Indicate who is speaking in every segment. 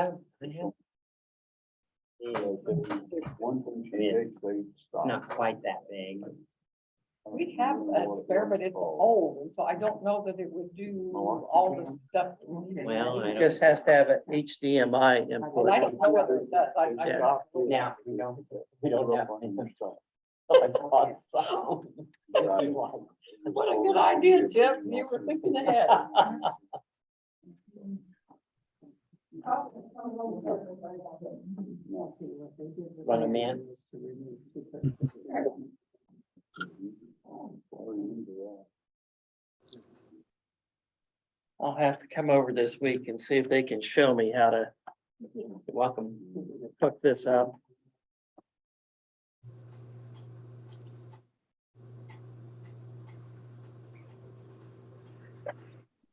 Speaker 1: Oh, yeah. It's not quite that big.
Speaker 2: We have a spare, but it's old, and so I don't know that it would do all the stuff.
Speaker 1: Well, I
Speaker 3: It
Speaker 1: don't.
Speaker 3: just has to have an HDMI
Speaker 2: And I
Speaker 3: input.
Speaker 2: don't know whether it does.
Speaker 1: Yeah. Yeah.
Speaker 4: We don't know.
Speaker 2: What a good idea, Jeff. You were thinking ahead.
Speaker 1: Run them in.
Speaker 3: I'll have to come over this week and see if they can show me how to
Speaker 1: Welcome.
Speaker 3: hook this up.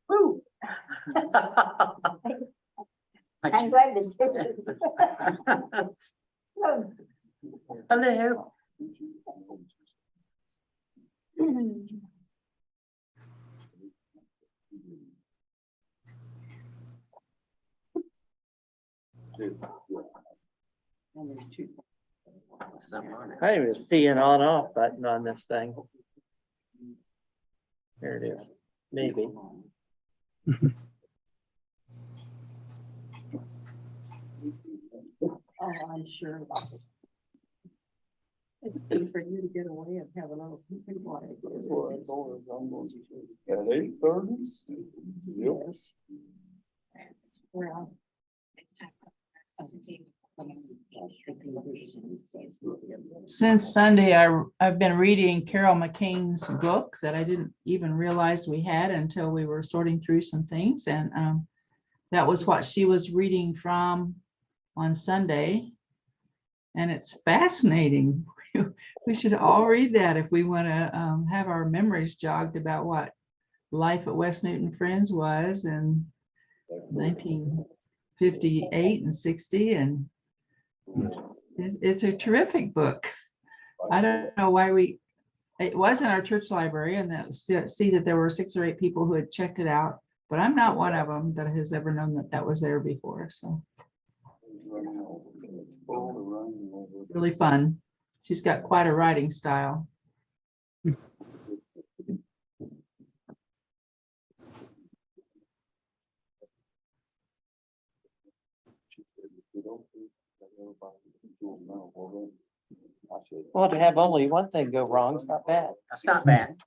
Speaker 2: Woo.
Speaker 5: I'm glad to see you.
Speaker 1: Hello. Something on it.
Speaker 3: I didn't even see an on off button on this thing. There it is. Maybe.
Speaker 2: Oh, I'm sure about this. It's good for you to get away and have another piece of water.
Speaker 4: At 8:30?
Speaker 2: Yes. Well.
Speaker 6: Since Sunday, I've been reading Carol McCain's book that I didn't even realize we had until we were sorting through some things. And that was what she was reading from on Sunday. And it's fascinating. We should all read that if we want to have our memories jogged about what life at West Newton Friends was in 1958 and 60. And it's a terrific book. I don't know why it was in our church library, and that see that there were 6 or 8 people who had checked it out, but I'm not one of them that has ever known that was there before. So really fun. She's got quite a writing style.
Speaker 3: Well, to have only one thing go wrong is not bad.
Speaker 1: That's not bad.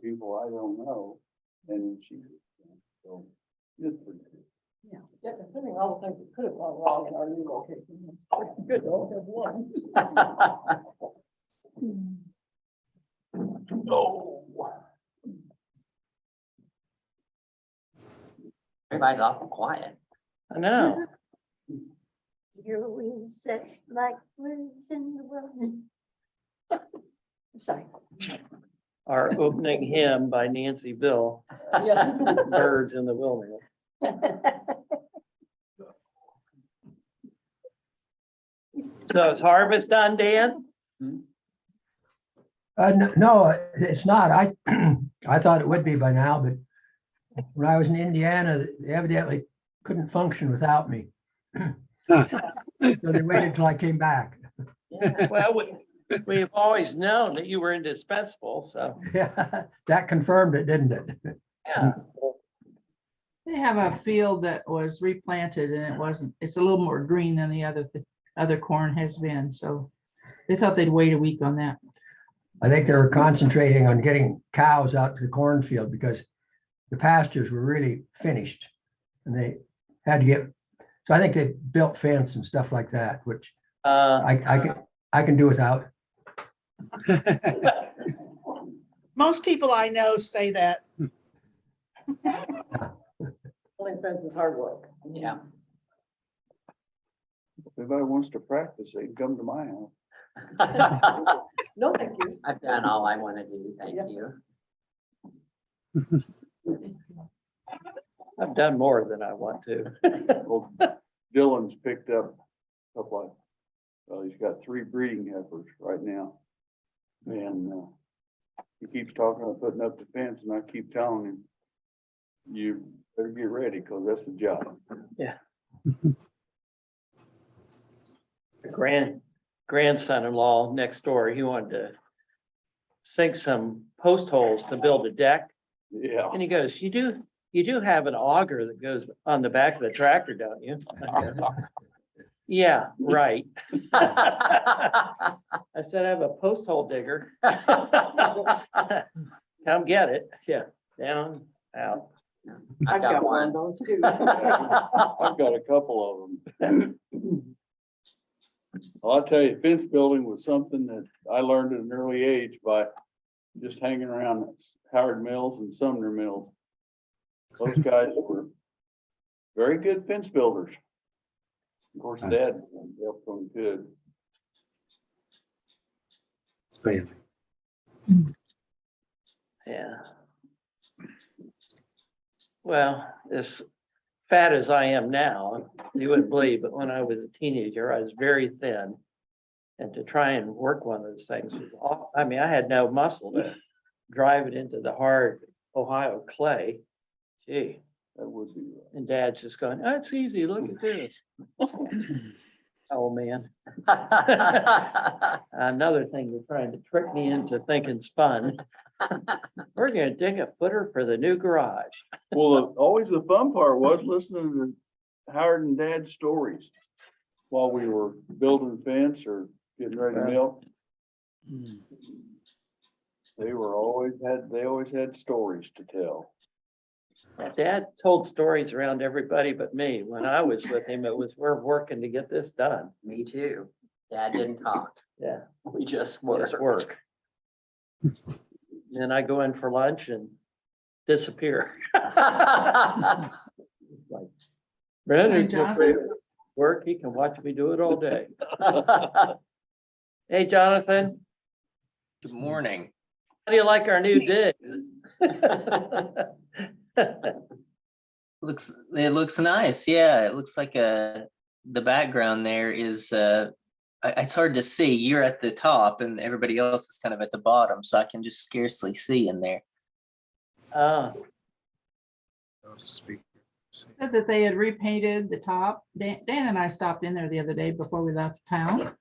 Speaker 4: People I don't know, and she, so, it's pretty good.
Speaker 2: Yeah, considering all the things that could have gone wrong in our new location, it's pretty good to only have one.
Speaker 1: Everybody's awful quiet.
Speaker 3: I know.
Speaker 5: Your wings set like birds in the wilderness. Sorry.
Speaker 3: Our opening hymn by Nancy Bill,
Speaker 2: Yeah.
Speaker 3: Birds in the Wilderness. So is harvest done, Dan?
Speaker 7: No, it's not. I thought it would be by now, but when I was in Indiana, they evidently couldn't function without me. So they waited till I came back.
Speaker 3: Well, we've always known that you were indispensable, so,
Speaker 7: Yeah, that confirmed it, didn't it?
Speaker 3: yeah.
Speaker 6: They have a field that was replanted and it's a little more green than the other corn has been. So they thought they'd wait a week on that.
Speaker 7: I think they were concentrating on getting cows out to the cornfield because the pastures were really finished. And they had to get, so I think they built fence and stuff like that, which I can do without.
Speaker 8: Most people I know say that.
Speaker 2: Only fence is hard work.
Speaker 1: Yeah.
Speaker 4: If anybody wants to practice, they can come to my house.
Speaker 2: No, thank you.
Speaker 1: I've done all I want to do. Thank you.
Speaker 3: I've done more than I want to.
Speaker 4: Well, Dylan's picked up a couple of, well, he's got 3 breeding heifers right now. And he keeps talking about putting up the fence, and I keep telling him, Better get ready, because that's the job.
Speaker 3: Grandson-in-law next door, he wanted to sink some post holes to build a deck.
Speaker 4: Yeah.
Speaker 3: And he goes, you do have an auger that goes on the back of the tractor, don't you? I go, yeah, right. I said, I have a post hole digger. Come get it. Yeah, down, out.
Speaker 1: I've got one.
Speaker 2: those too.
Speaker 4: I've got a couple of them. Well, I'll tell you, fence building was something that I learned at an early age by just hanging around Howard Mills and Sumner Mills. Those guys were very good fence builders. Of course, Dad helped them good.
Speaker 9: It's family.
Speaker 3: Yeah. Well, as fat as I am now, you wouldn't believe, but when I was a teenager, I was very thin. And to try and work one of those things was awful. I mean, I had no muscle to drive it into the hard Ohio clay. Gee,
Speaker 4: That would be.
Speaker 3: and Dad's just going, oh, it's easy, look at this. Oh, man. Another thing, you're trying to trick me into thinking it's fun. We're gonna dig a footer for the new garage.
Speaker 4: Well, always the fun part was listening to Howard and Dad's stories while we were building fence or getting ready to mill. They always had stories to tell.
Speaker 3: Dad told stories around everybody but me. When I was with him, it was, we're working to get this done.
Speaker 1: Me too. Dad didn't talk.
Speaker 3: Yeah,
Speaker 1: We just
Speaker 3: just
Speaker 1: worked.
Speaker 3: work. Then I go in for lunch and disappear. Like, Brandon,
Speaker 6: Jonathan?
Speaker 3: work, he can watch me do it all day. Hey, Jonathan,
Speaker 10: Good morning.
Speaker 3: how do you like our new digs?
Speaker 10: It looks nice. Yeah, it looks like the background there is it's hard to see. You're at the top and everybody else is kind of at the bottom, so I can just scarcely see in there.
Speaker 6: Said that they had repainted the top. Dan and I stopped in there the other day before we left town.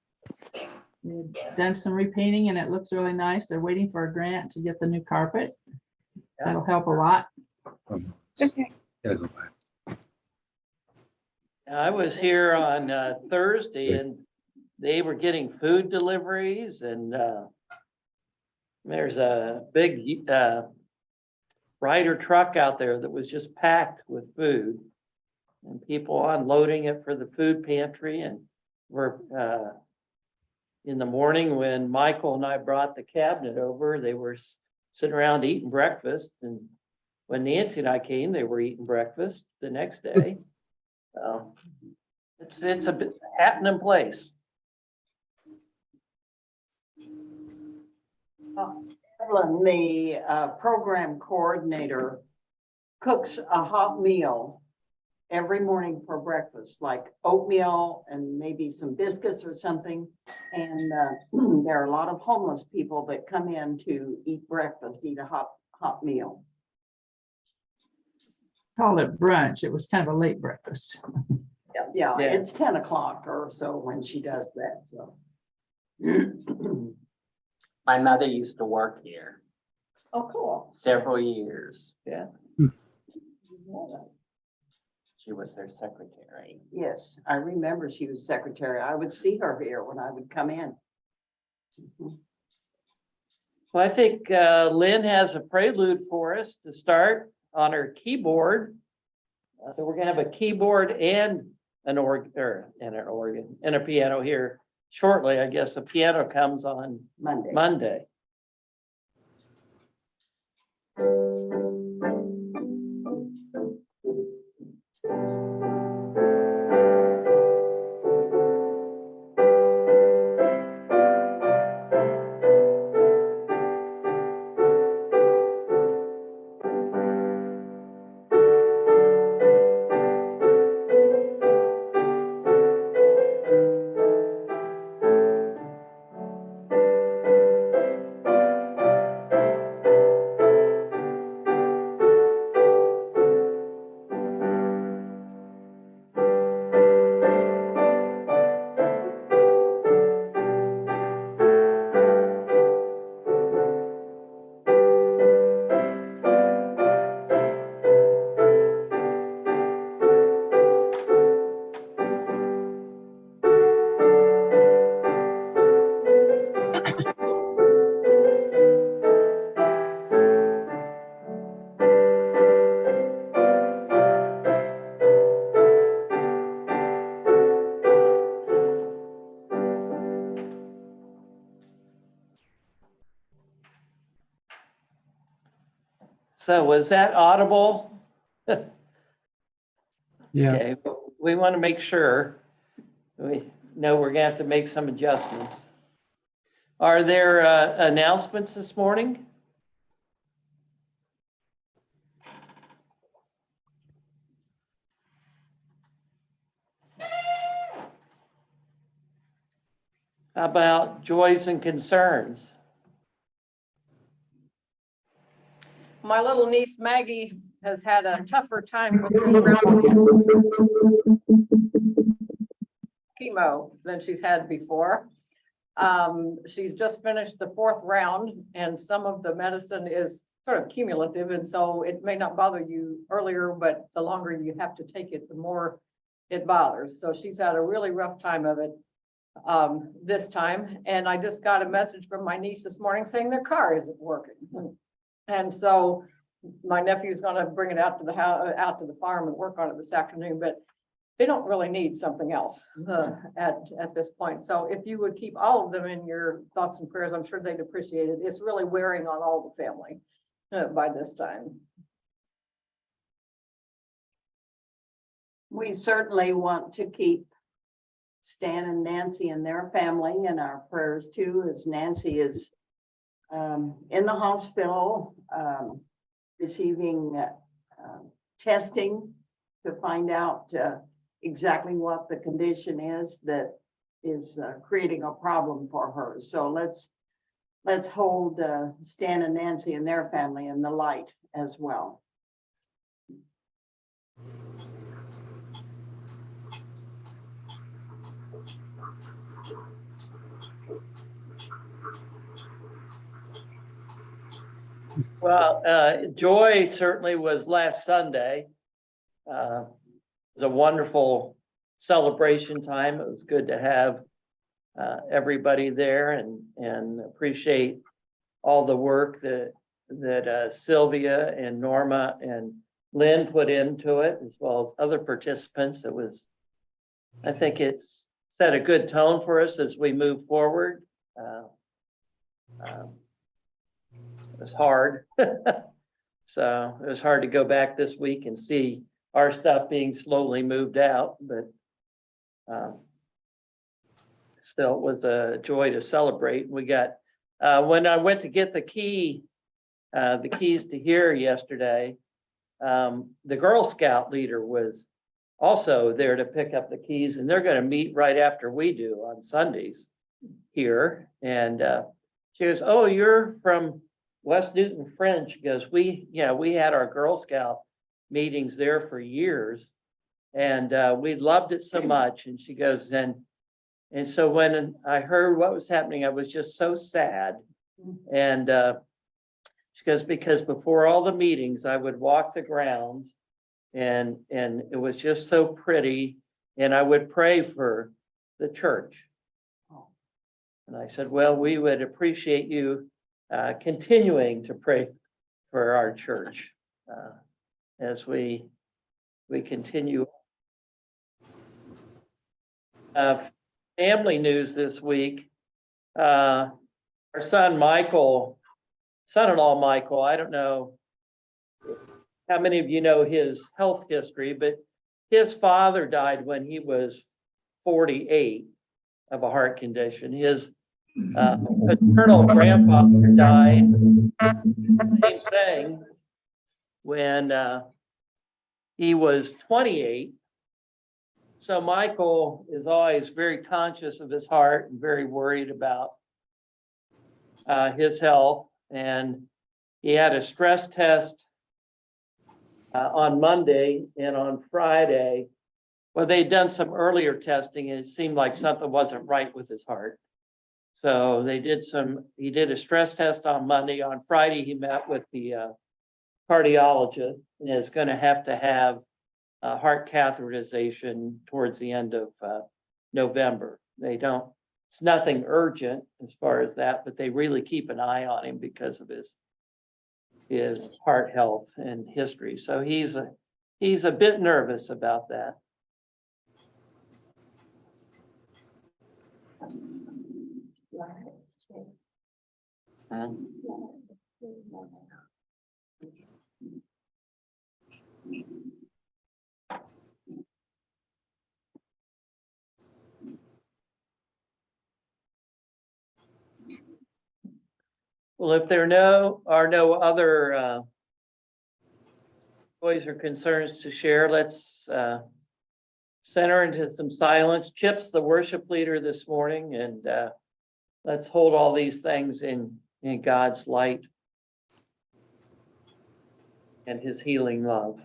Speaker 6: They had done some repainting and it looks really nice. They're waiting for a grant to get the new carpet. That'll help a lot.
Speaker 8: Okay.
Speaker 3: I was here on Thursday and they were getting food deliveries and there's a big Ryder truck out there that was just packed with food and people unloading it for the food pantry. And we're in the morning when Michael and I brought the cabinet over, they were sitting around eating breakfast. And when Nancy and I came, they were eating breakfast the next day. So it's a bit happening place.
Speaker 2: Evelyn, the program coordinator, cooks a hot meal every morning for breakfast, like oatmeal and maybe some biscuits or something. And there are a lot of homeless people that come in to eat breakfast, eat a hot meal.
Speaker 6: Called it brunch. It was kind of a late breakfast.
Speaker 2: Yeah,
Speaker 3: Yeah.
Speaker 2: it's 10 o'clock or so when she does that, so.
Speaker 1: My mother used to work here
Speaker 2: Oh, cool.
Speaker 1: several years.
Speaker 3: Yeah.
Speaker 1: She was their secretary.
Speaker 2: Yes, I remember she was secretary. I would see her here when I would come in.
Speaker 3: Well, I think Lynn has a prelude for us to start on her keyboard. So we're gonna have a keyboard and an organ and a piano here shortly. I guess the piano comes on
Speaker 2: Monday.
Speaker 3: Monday. So was that audible?
Speaker 7: Yeah.
Speaker 3: Okay, we want to make sure. We know we're gonna have to make some adjustments. Are there announcements this morning? How about joys and concerns?
Speaker 9: My little niece Maggie has had a tougher time with this round of chemo than she's had before. She's just finished the 4th round and some of the medicine is sort of cumulative. And so it may not bother you earlier, but the longer you have to take it, the more it bothers. So she's had a really rough time of it this time. And I just got a message from my niece this morning saying their car isn't working. And so my nephew's gonna bring it out to the house, out to the farm and work on it this afternoon, but they don't really need something else at this point. So if you would keep all of them in your thoughts and prayers, I'm sure they'd appreciate it. It's really wearing on all the family by this time.
Speaker 2: We certainly want to keep Stan and Nancy and their family in our prayers too, as Nancy is in the hospital, receiving testing to find out exactly what the condition is that is creating a problem for her. So let's hold Stan and Nancy and their family in the light as well.
Speaker 3: Well, joy certainly was last Sunday. It was a wonderful celebration time. It was good to have everybody there and appreciate all the work that Sylvia and Norma and Lynn put into it, as well as other participants. It was, I think it's set a good tone for us as we move forward. It was hard. So it was hard to go back this week and see our stuff being slowly moved out, but still it was a joy to celebrate. We got, when I went to get the keys to here yesterday, the Girl Scout leader was also there to pick up the keys, and they're gonna meet right after we do on Sundays here. And she goes, "Oh, you're from West Newton French." She goes, we had our Girl Scout meetings there for years, and we loved it so much. And she goes, and so when I heard what was happening, I was just so sad. And she goes, because before all the meetings, I would walk the grounds, and it was just so pretty, and I would pray for the church. And I said, well, we would appreciate you continuing to pray for our church as we continue. Family news this week. Our son-in-law Michael, I don't know how many of you know his health history, but his father died when he was 48 of a heart condition. His paternal grandfather died, same thing, when he was 28. So Michael is always very conscious of his heart and very worried about his health. And he had a stress test on Monday, and on Friday, well, they'd done some earlier testing and it seemed like something wasn't right with his heart. So he did a stress test on Monday. On Friday, he met with the cardiologist and is going to have heart catheterization towards the end of November. It's nothing urgent as far as that, but they really keep an eye on him because of his heart health and history. So he's a bit nervous about that. Well, if there are no other toys or concerns to share, let's center into some silence. Chip's the worship leader this morning, and let's hold all these things in God's light and his healing love.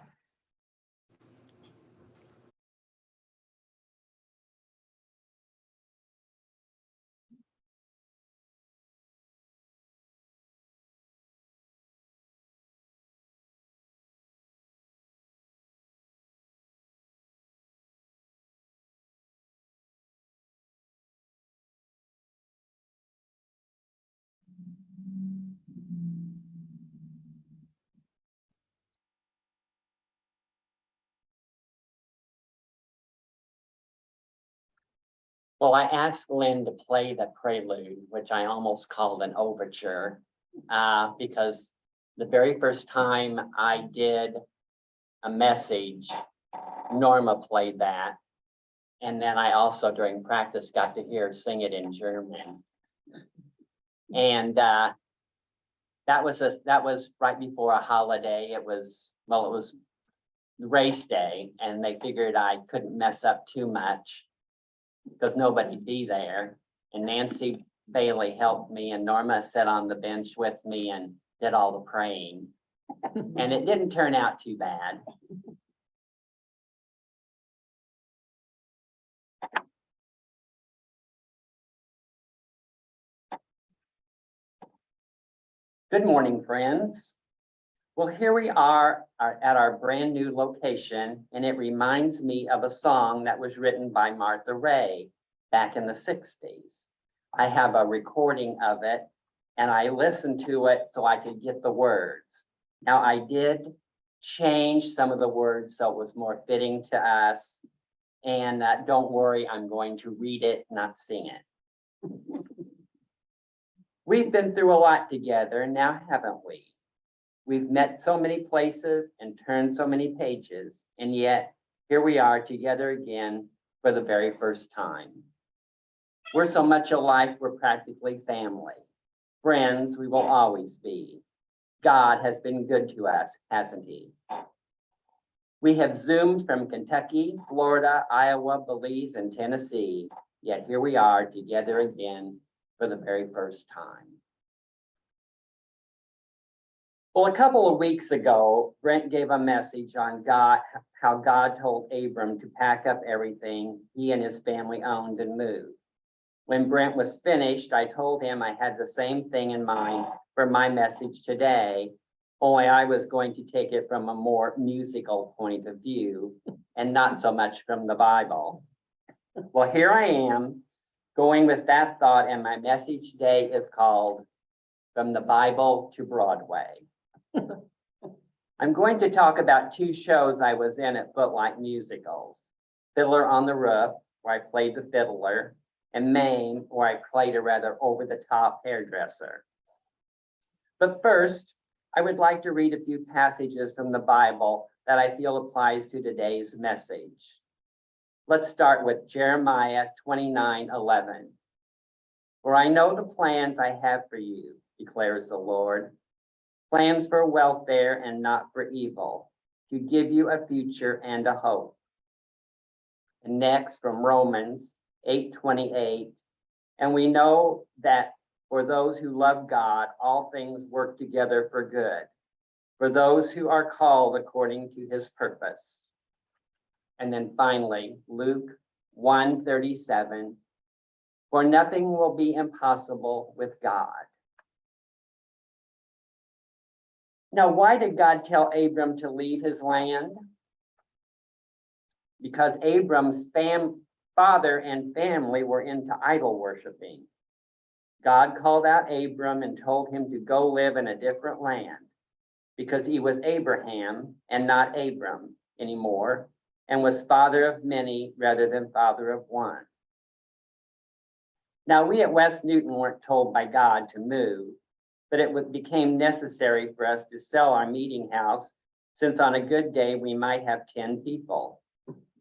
Speaker 1: Well, I asked Lynn to play the prelude, which I almost called an overture, because the very first time I did a message, Norma played that. And then I also during practice got to hear her sing it in German. And that was right before a holiday. It was race day, and they figured I couldn't mess up too much because nobody'd be there. And Nancy Bailey helped me, and Norma sat on the bench with me and did all the praying. And it didn't turn out too bad. Good morning, friends. Well, here we are at our brand new location, and it reminds me of a song that was written by Martha Ray back in the 60s. I have a recording of it, and I listened to it so I could get the words. Now, I did change some of the words so it was more fitting to us. And don't worry, I'm going to read it, not sing it. We've been through a lot together now, haven't we? We've met so many places and turned so many pages, and yet here we are together again for the very first time. We're so much alike, we're practically family. Friends we will always be. God has been good to us, hasn't he? We have Zoomed from Kentucky, Florida, Iowa, Belize, and Tennessee, yet here we are together again for the very first time. Well, a couple of weeks ago, Brent gave a message on God, how God told Abram to pack up everything he and his family owned and move. When Brent was finished, I told him I had the same thing in mind for my message today, only I was going to take it from a more musical point of view and not so much from the Bible. Well, here I am going with that thought, and my message today is called From the Bible to Broadway. I'm going to talk about two shows I was in at Footlight Musicals. Fiddler on the Roof, where I played the fiddler, and Maine, where I played a rather over-the-top hairdresser. But first, I would like to read a few passages from the Bible that I feel applies to today's message. Let's start with Jeremiah 29:11. For I know the plans I have for you, declares the Lord, plans for welfare and not for evil, to give you a future and a hope. And next from Romans 8:28, and we know that for those who love God, all things work together for good, for those who are called according to his purpose. And then finally, Luke 1:37, for nothing will be impossible with God. Now, why did God tell Abram to leave his land? Because Abram's father and family were into idol worshiping. God called out Abram and told him to go live in a different land because he was Abraham and not Abram anymore, and was father of many rather than father of one. Now, we at West Newton weren't told by God to move. but became necessary for us to sell our meeting house, since on a good day, we might have 10 people.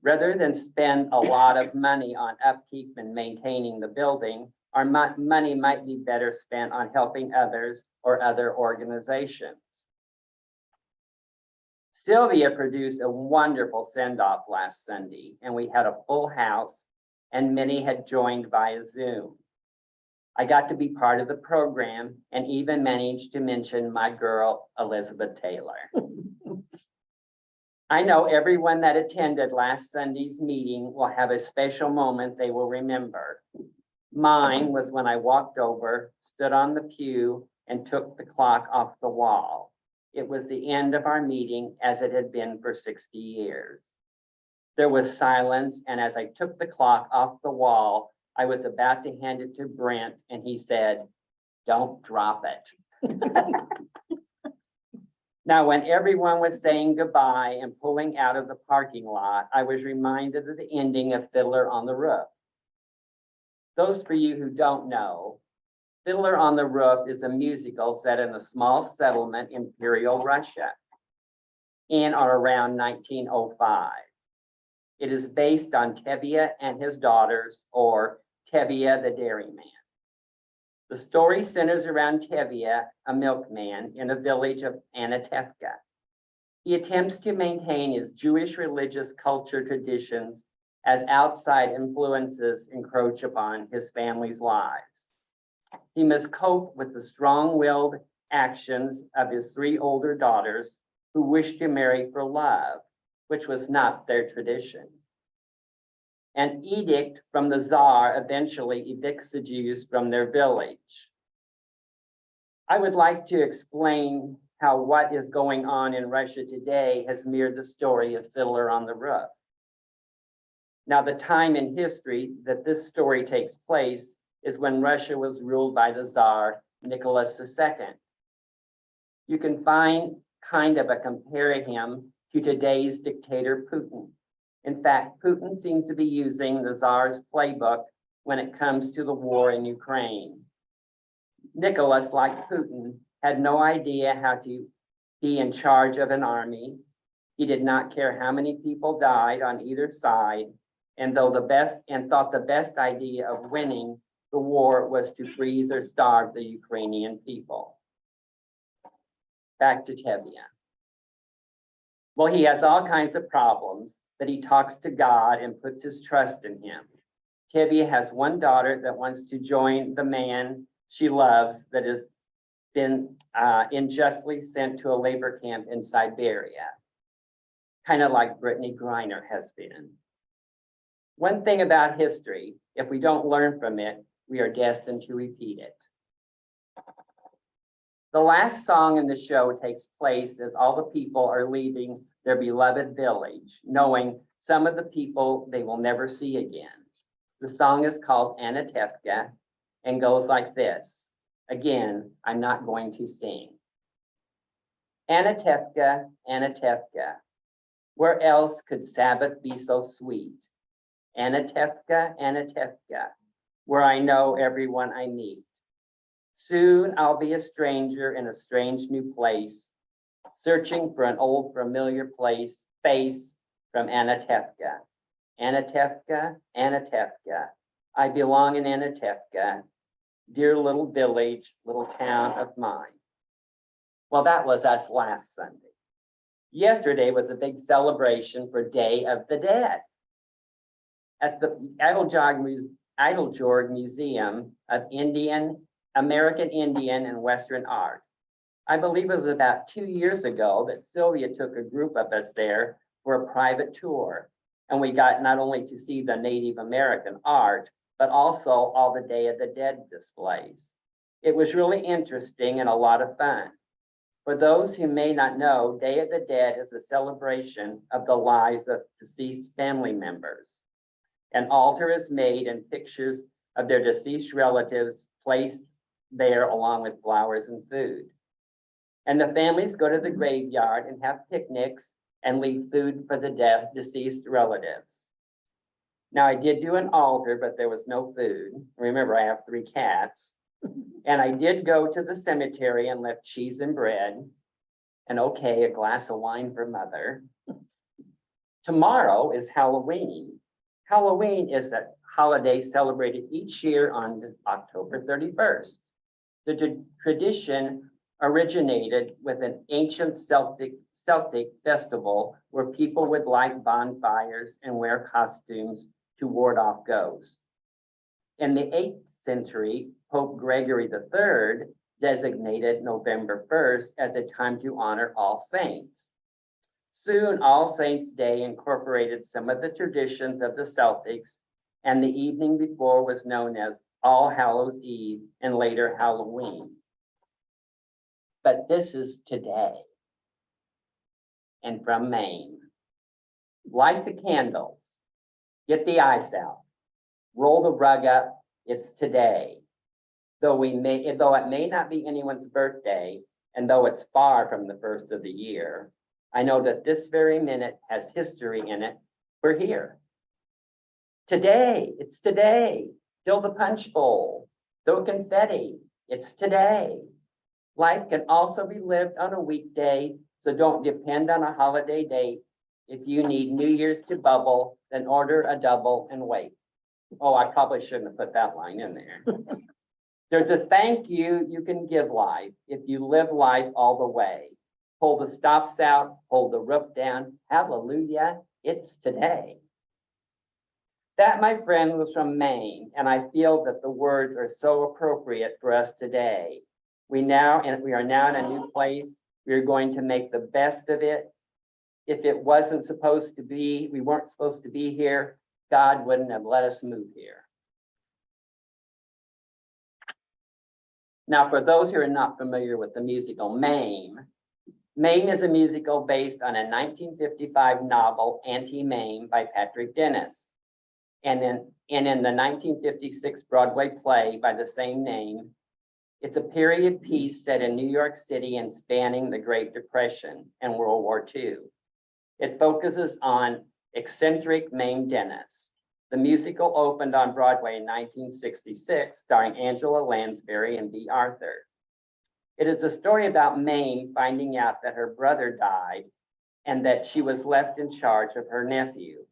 Speaker 1: Rather than spend a lot of money on upkeep and maintaining the building, our money might be better spent on helping others or other organizations. Sylvia produced a wonderful send-off last Sunday, and we had a full house, and many had joined via Zoom. I got to be part of the program and even managed to mention my girl, Elizabeth Taylor. I know everyone that attended last Sunday's meeting will have a special moment they will remember. Mine was when I walked over, stood on the pew, and took the clock off the wall. It was the end of our meeting, as it had been for 60 years. There was silence, and as I took the clock off the wall, I was about to hand it to Brent, and he said, "Don't drop it." Now, when everyone was saying goodbye and pulling out of the parking lot, I was reminded of the ending of Fiddler on the Roof. Those for you who don't know, Fiddler on the Roof is a musical set in a small settlement in Imperial Russia in or around 1905. It is based on Tevye and his daughters, or Tevye the dairyman. The story centers around Tevye, a milkman in a village of Anatevka. He attempts to maintain his Jewish religious culture traditions as outside influences encroach upon his family's lives. He must cope with the strong-willed actions of his 3 older daughters who wish to marry for love, which was not their tradition. An edict from the Tsar eventually evicts the Jews from their village. I would like to explain how what is going on in Russia today has mirrored the story of Fiddler on the Roof. Now, the time in history that this story takes place is when Russia was ruled by the Tsar Nicholas II. You can find kind of a comparison to today's dictator Putin. In fact, Putin seems to be using the Tsar's playbook when it comes to the war in Ukraine. Nicholas, like Putin, had no idea how to be in charge of an army. He did not care how many people died on either side, and thought the best idea of winning the war was to freeze or starve the Ukrainian people. Back to Tevye. Well, he has all kinds of problems, but he talks to God and puts his trust in him. Tevye has one daughter that wants to join the man she loves that has been unjustly sent to a labor camp in Siberia, kind of like Brittany Griner has been. One thing about history, if we don't learn from it, we are destined to repeat it. The last song in the show takes place as all the people are leaving their beloved village, knowing some of the people they will never see again. The song is called Anatevka and goes like this. Again, I'm not going to sing. Anatevka, Anatevka, where else could Sabbath be so sweet? Anatevka, Anatevka, where I know everyone I meet. Soon I'll be a stranger in a strange new place, searching for an old familiar face from Anatevka. Anatevka, Anatevka, I belong in Anatevka, dear little village, little town of mine. Well, that was us last Sunday. Yesterday was a big celebration for Day of the Dead at the Idle-Jorg Museum of American Indian and Western Art. I believe it was about 2 years ago that Sylvia took a group of us there for a private tour. And we got not only to see the Native American art, but also all the Day of the Dead displays. It was really interesting and a lot of fun. For those who may not know, Day of the Dead is a celebration of the lives of deceased family members. An altar is made and pictures of their deceased relatives placed there along with flowers and food. And the families go to the graveyard and have picnics and leave food for the deceased relatives. Now, I did do an altar, but there was no food. Remember, I have 3 cats. And I did go to the cemetery and left cheese and bread. And okay, a glass of wine for mother. Tomorrow is Halloween. Halloween is a holiday celebrated each year on October 31st. The tradition originated with an ancient Celtic festival where people would light bonfires and wear costumes to ward off ghosts. In the 8th century, Pope Gregory III designated November 1st as a time to honor All Saints. Soon, All Saints' Day incorporated some of the traditions of the Celtics, and the evening before was known as All Hallows Eve and later Halloween. But this is today. And from Maine. Light the candles, get the ice out, roll the rug up, it's today. Though it may not be anyone's birthday, and though it's far from the first of the year, I know that this very minute has history in it. We're here. Today, it's today. Fill the punch bowl, throw confetti, it's today. Life can also be lived on a weekday, so don't depend on a holiday date. If you need New Year's to bubble, then order a double and wait. Oh, I probably shouldn't have put that line in there. There's a thank you you can give life if you live life all the way. Pull the stops out, hold the roof down. Hallelujah, it's today. That, my friend, was from Maine, and I feel that the words are so appropriate for us today. We are now in a new place. We're going to make the best of it. If it wasn't supposed to be, we weren't supposed to be here, God wouldn't have let us move here. Now, for those who are not familiar with the musical Mame, Mame is a musical based on a 1955 novel, Auntie Mame, by Patrick Dennis. And in the 1956 Broadway play by the same name, it's a period piece set in New York City and spanning the Great Depression and World War II. It focuses on eccentric Mame Dennis. The musical opened on Broadway in 1966, starring Angela Lansbury and B. Arthur. It is a story about Mame finding out that her brother died and that she was left in charge of her nephew.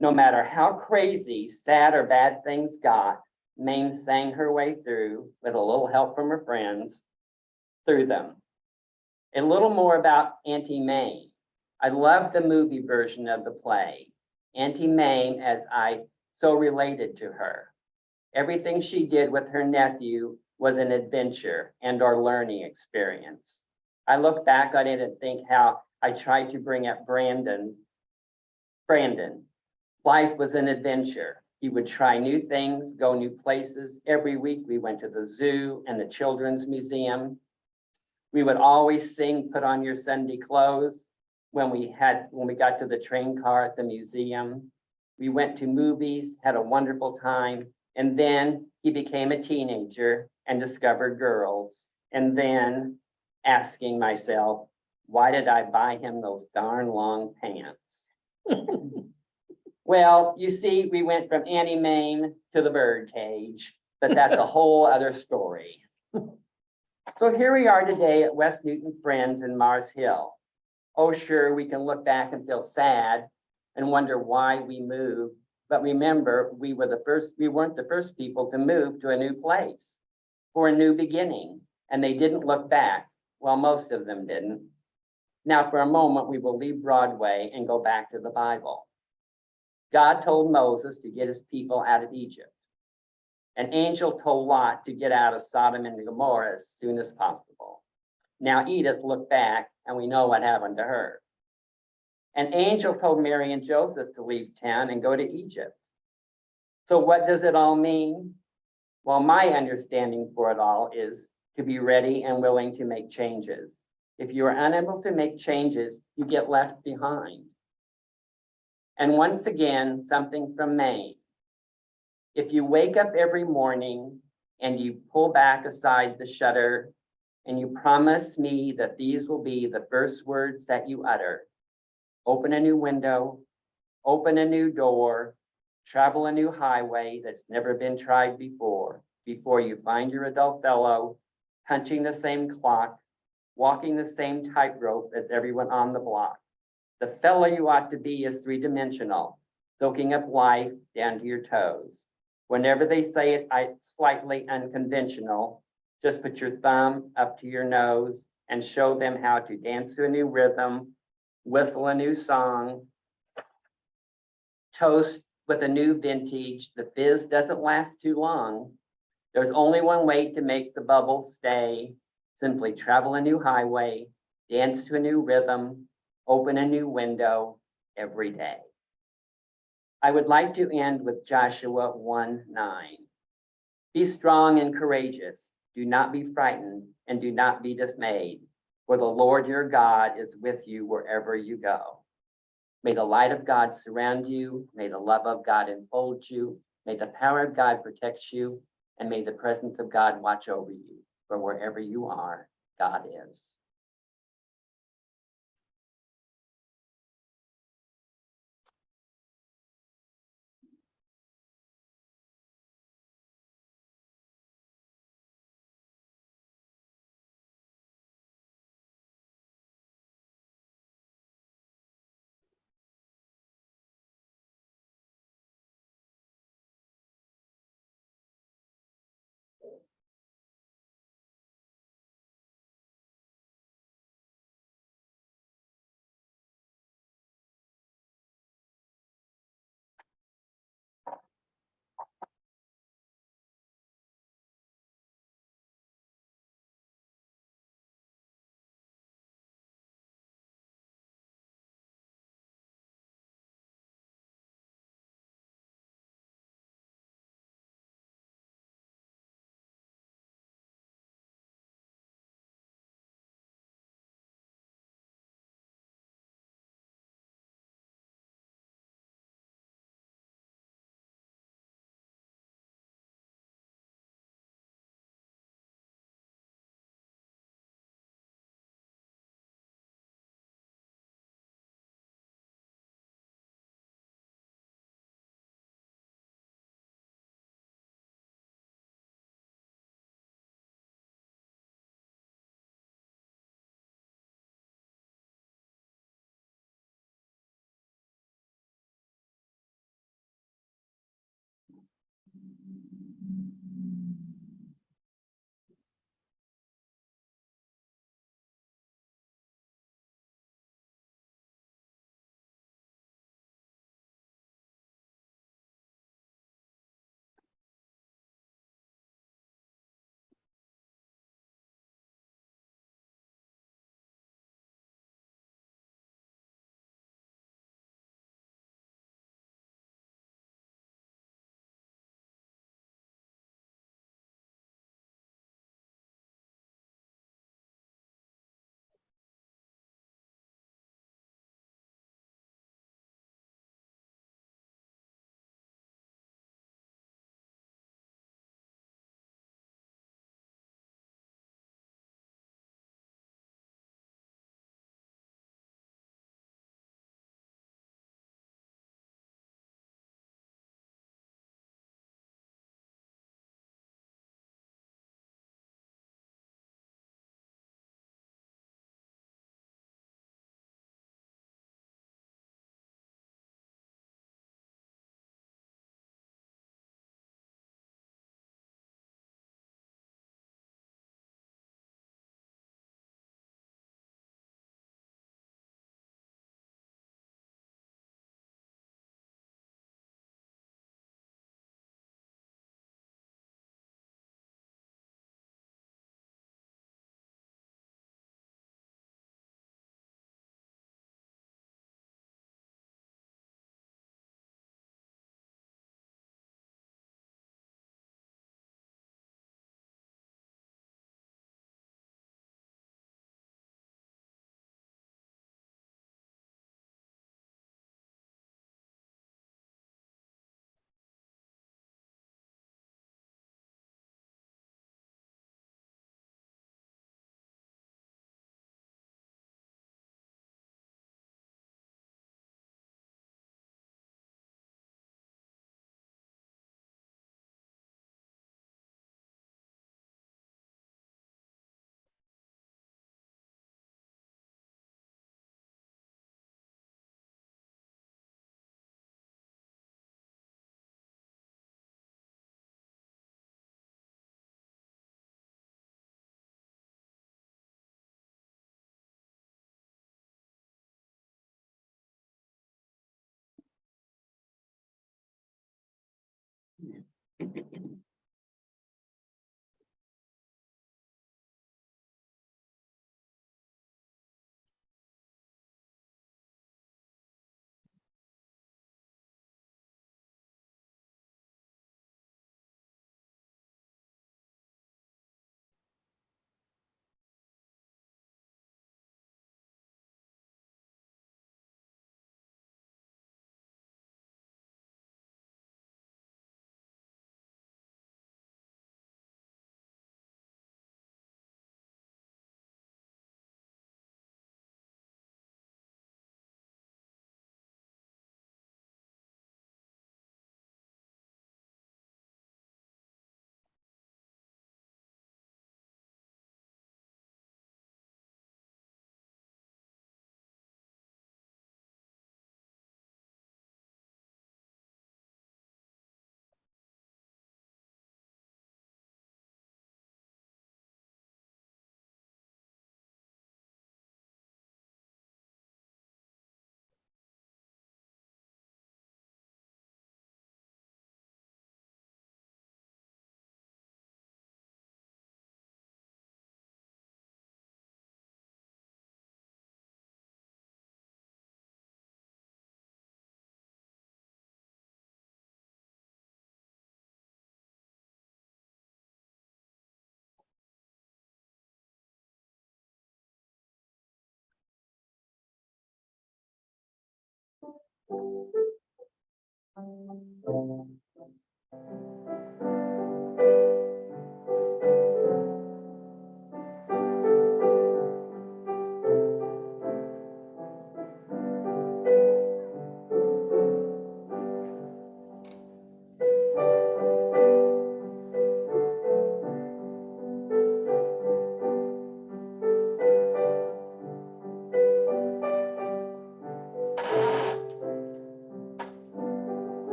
Speaker 1: No matter how crazy, sad, or bad things got, Mame sang her way through, with a little help from her friends, through them. A little more about Auntie Mame. I love the movie version of the play. Auntie Mame, as I so related to her. Everything she did with her nephew was an adventure and or learning experience. I look back on it and think how I tried to bring up Brandon. Life was an adventure. He would try new things, go new places. Every week we went to the zoo and the children's museum. We would always sing, put on your Sunday clothes when we got to the train car at the museum. We went to movies, had a wonderful time. And then he became a teenager and discovered girls. And then asking myself, why did I buy him those darn long pants? Well, you see, we went from Auntie Mame to the bird cage, but that's a whole other story. So here we are today at West Newton Friends in Mars Hill. Oh, sure, we can look back and feel sad and wonder why we moved. But remember, we weren't the first people to move to a new place for a new beginning, and they didn't look back. Well, most of them didn't. Now, for a moment, we will leave Broadway and go back to the Bible. God told Moses to get his people out of Egypt. An angel told Lot to get out of Sodom and Gomorrah as soon as possible. Now Edith looked back, and we know what happened to her. An angel told Mary and Joseph to leave town and go to Egypt. So what does it all mean? Well, my understanding for it all is to be ready and willing to make changes. If you are unable to make changes, you get left behind. And once again, something from Maine. If you wake up every morning and you pull back aside the shutter and you promise me that these will be the first words that you utter, open a new window, open a new door, travel a new highway that's never been tried before, before you find your adult fellow, punching the same clock, walking the same tightrope as everyone on the block. The fellow you ought to be is three-dimensional, soaking up life down to your toes. Whenever they say it's slightly unconventional, just put your thumb up to your nose and show them how to dance to a new rhythm, whistle a new song, toast with a new vintage. The fizz doesn't last too long. There's only one way to make the bubbles stay. Simply travel a new highway, dance to a new rhythm, open a new window every day. I would like to end with Joshua 1:9. Be strong and courageous. Do not be frightened and do not be dismayed, for the Lord your God is with you wherever you go. May the light of God surround you. May the love of God enfold you. May the power of God protect you. And may the presence of God watch over you. For wherever you are, God is.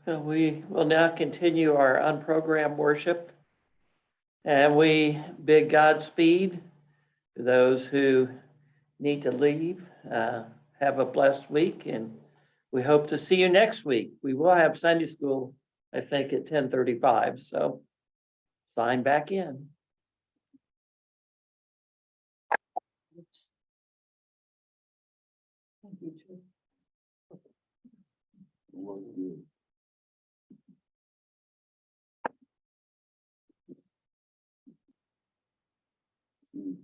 Speaker 3: So we will now continue our unprogrammed worship. And we bid Godspeed to those who need to leave. Have a blessed week, and we hope to see you next week. We will have Sunday school, I think, at 10:35, so sign back in.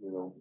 Speaker 4: You know.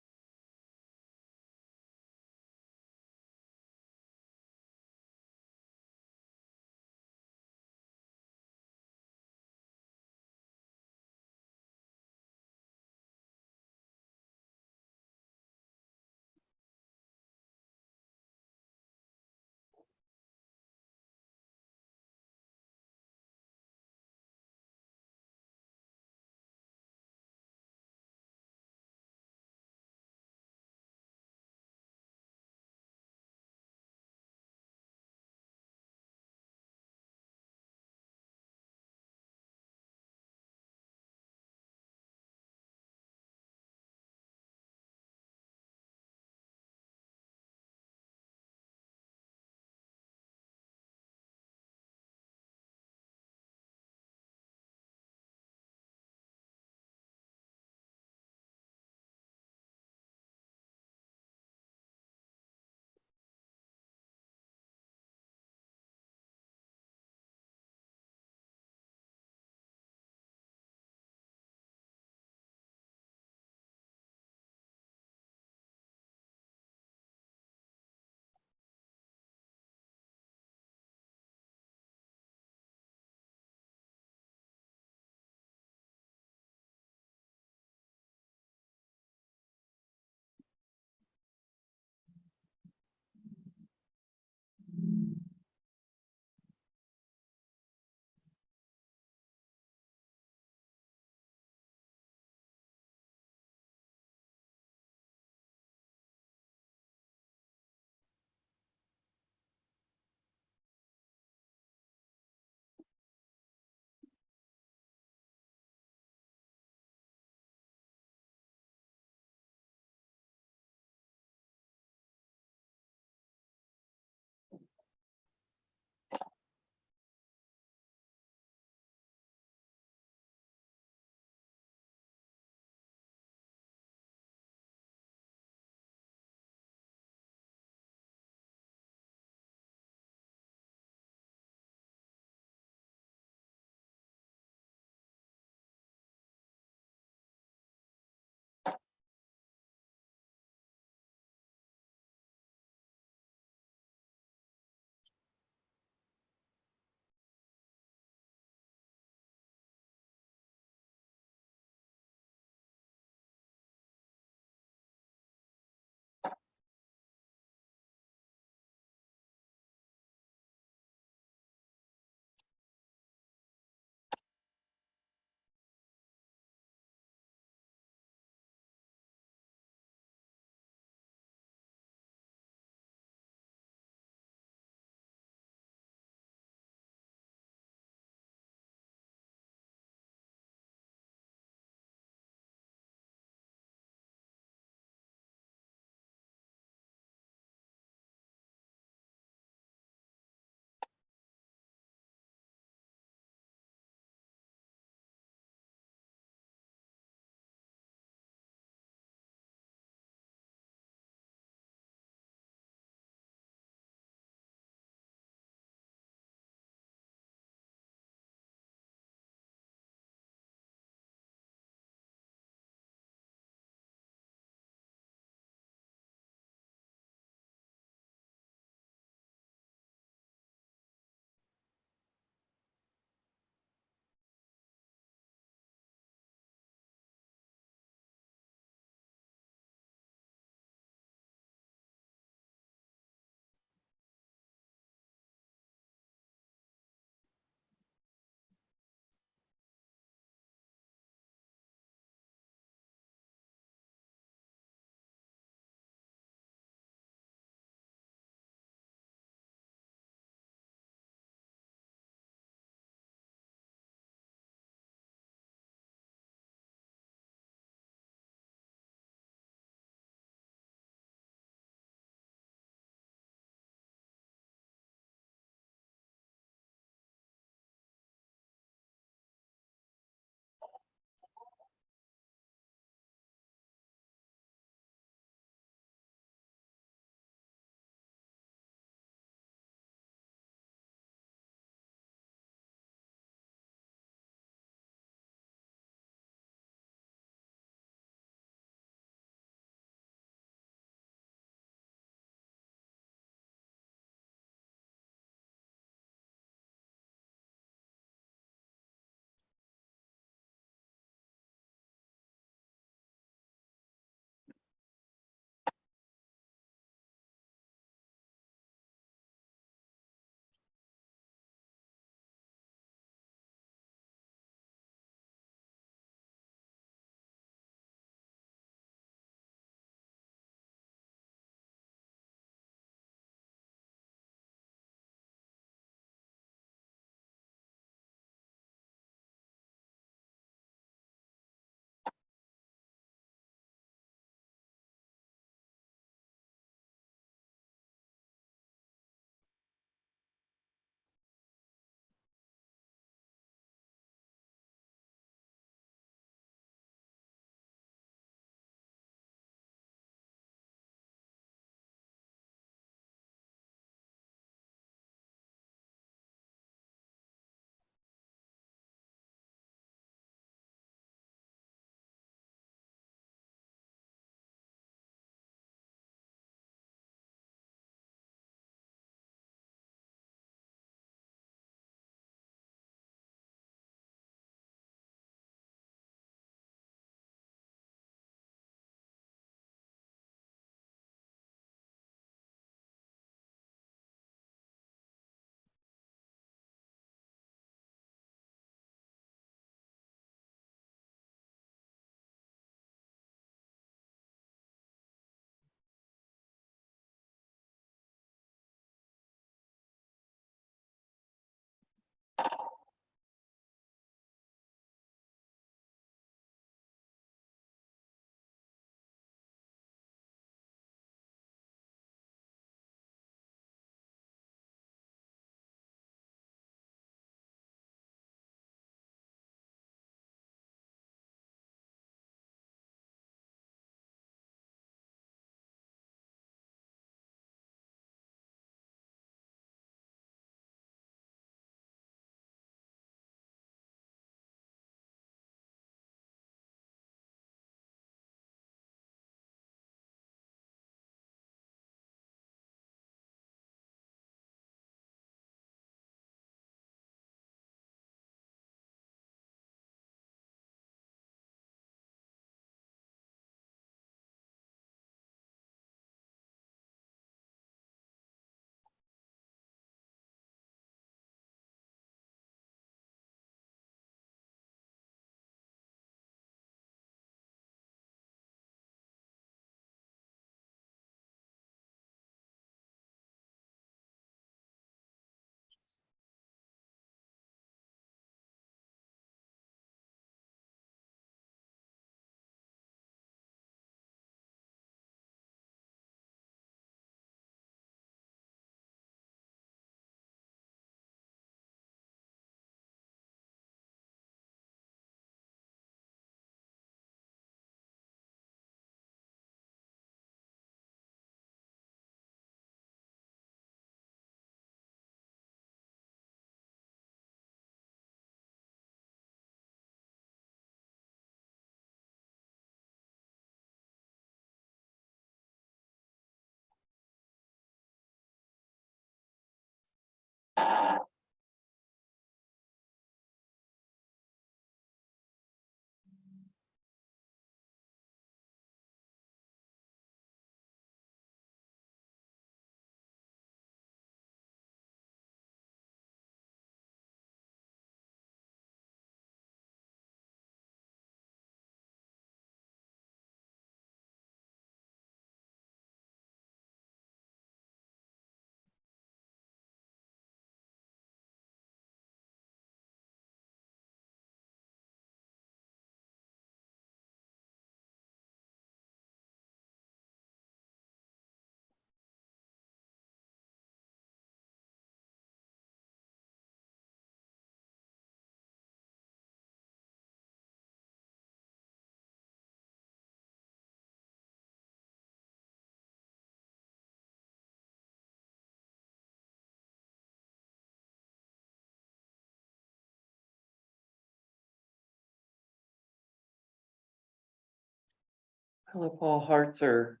Speaker 3: Well, if all hearts are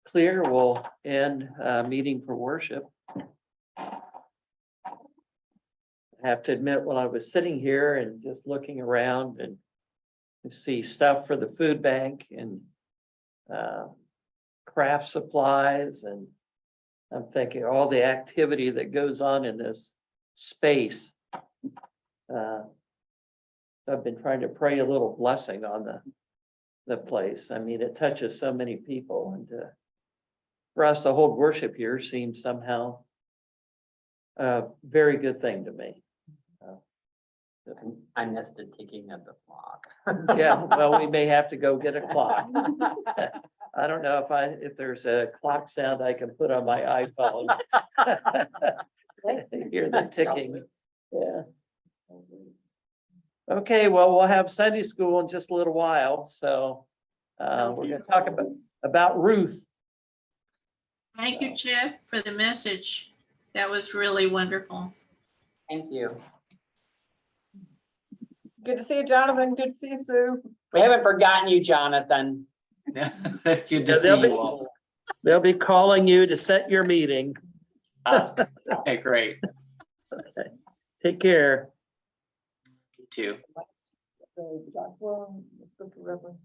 Speaker 3: clear, we'll end meeting for worship. I have to admit, when I was sitting here and just looking around and see stuff for the food bank and craft supplies, and I'm thinking all the activity that goes on in this space. I've been trying to pray a little blessing on the place. I mean, it touches so many people, and for us to hold worship here seems somehow a very good thing to me.
Speaker 1: I missed the ticking of the clock.
Speaker 3: Yeah, well, we may have to go get a clock. I don't know if there's a clock sound I can put on my iPhone. Hear the ticking, yeah. Okay, well, we'll have Sunday school in just a little while, so we're gonna talk about Ruth.
Speaker 11: Thank you, Chip, for the message. That was really wonderful.
Speaker 1: Thank you.
Speaker 9: Good to see you, Jonathan. Good to see you, Sue.
Speaker 1: We haven't forgotten you, Jonathan.
Speaker 10: Good to
Speaker 3: Yeah,
Speaker 10: see you all.
Speaker 3: They'll be calling you to set your meeting.
Speaker 10: Okay, great.
Speaker 3: Take care.
Speaker 10: You too.
Speaker 9: Well, scripture reference.